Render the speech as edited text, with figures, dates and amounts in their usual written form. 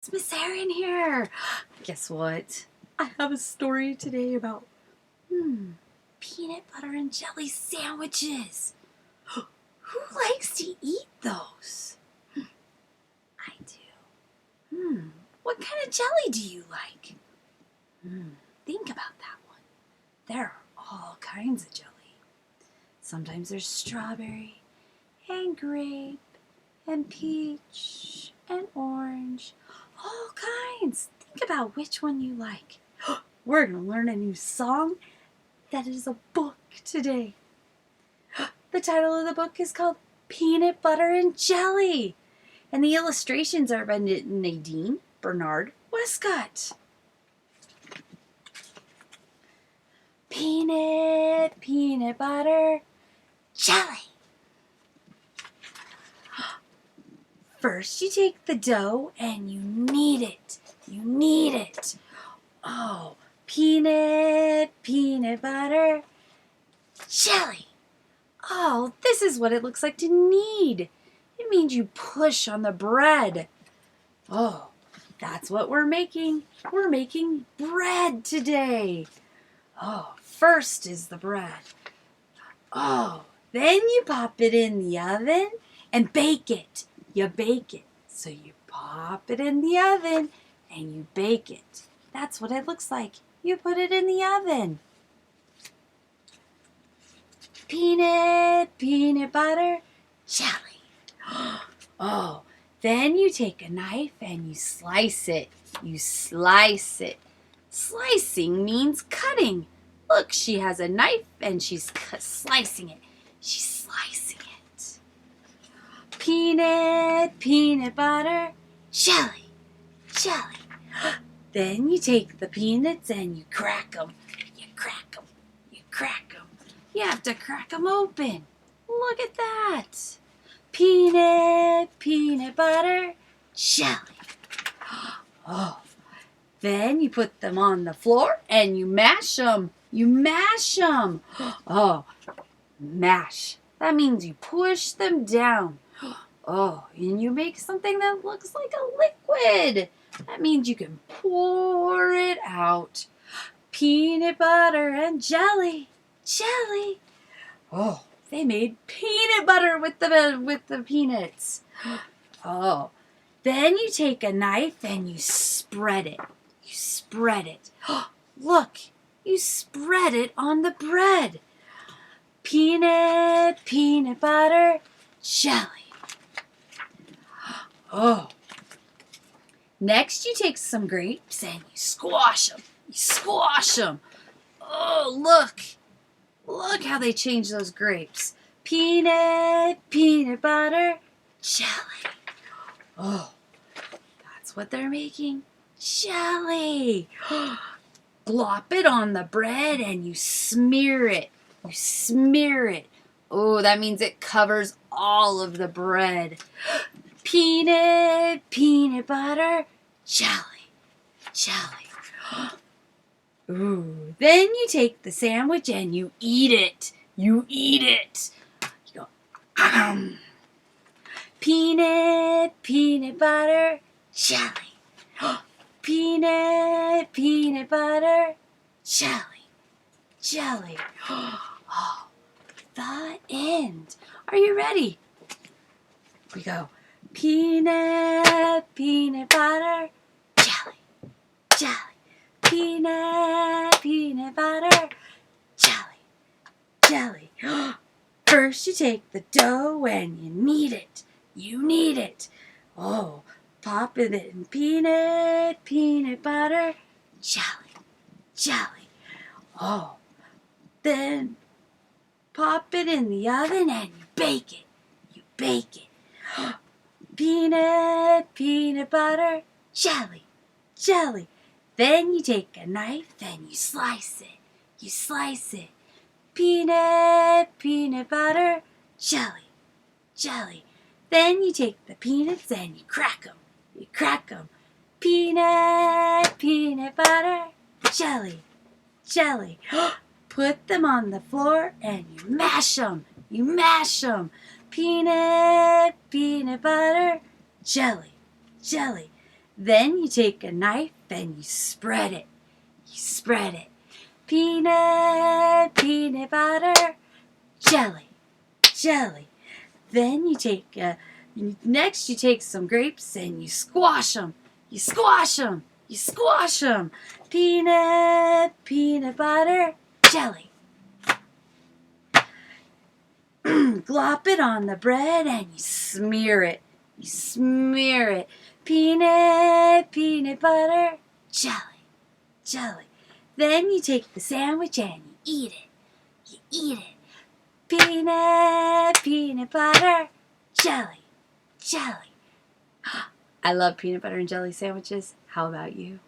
It's Miss Erin here. Guess what? I have a story today about peanut butter and jelly sandwiches. Who likes to eat those? I do. What kind of jelly do you like? Think about that one. There are all kinds of jelly. Sometimes there's strawberry and grape and peach and orange. All kinds. Think about which one you like. We're going to learn a new song that is a book today. The title of the book is called Peanut Butter and Jelly. And the illustrations are by Nadine Bernard Westcott. Peanut butter, jelly. First, you take the dough and you knead it. Oh, peanut butter, jelly. Oh, this is what it looks like to knead. It means you push on the bread. Oh, that's what we're making. We're making bread today. Oh, first is the bread. Oh, then you pop it in the oven and bake it. You bake it. So you pop it in the oven and you bake it. That's what it looks like. You put it in the oven. Peanut butter, jelly. Oh, then you take a knife and you slice it. Slicing means cutting. Look, she has a knife and she's slicing it. She's slicing it. Peanut butter, jelly. Then you take the peanuts and you crack them. You have to crack them open. Look at that. Peanut butter, jelly. Oh, then you put them on the floor and you mash them. Oh, mash. That means you push them down. Oh, and you make something that looks like a liquid. That means you can pour it out. Peanut butter and jelly. Oh, they made peanut butter with the peanuts. Oh, then you take a knife and you spread it. Look, you spread it on the bread. Peanut butter, jelly. Oh. Next, you take some grapes and you squash them. Oh, look how they change those grapes. Peanut butter, jelly. Oh, that's what they're making. Jelly. Glop it on the bread and you smear it. Oh, that means it covers all of the bread. Peanut butter, jelly. Ooh, then you take the sandwich and you eat it. You go, Peanut butter, jelly. Peanut butter, jelly. Oh, the end. Are you ready? We go. Peanut butter, jelly. Peanut butter, jelly. First you take the dough and you knead it. Oh, pop it in peanut butter, jelly. Oh, then pop it in the oven and you bake it. Peanut butter, jelly. Then you take a knife and you slice it. Peanut butter, jelly. Then you take the peanuts and you crack them. Peanut butter, jelly. Put them on the floor and you mash them. Peanut butter, jelly. Then you take a knife and you spread it. You spread it. Peanut, peanut butter, jelly, jelly. Then you take, next you take some grapes and you squash them. You squash them. You squash them. Peanut, peanut butter, jelly. Glop it on the bread and you smear it. You smear it. Peanut, peanut butter, jelly, jelly. Then you take the sandwich and you eat it. You eat it. Peanut, peanut butter, jelly, jelly. I love peanut butter and jelly sandwiches. How about you?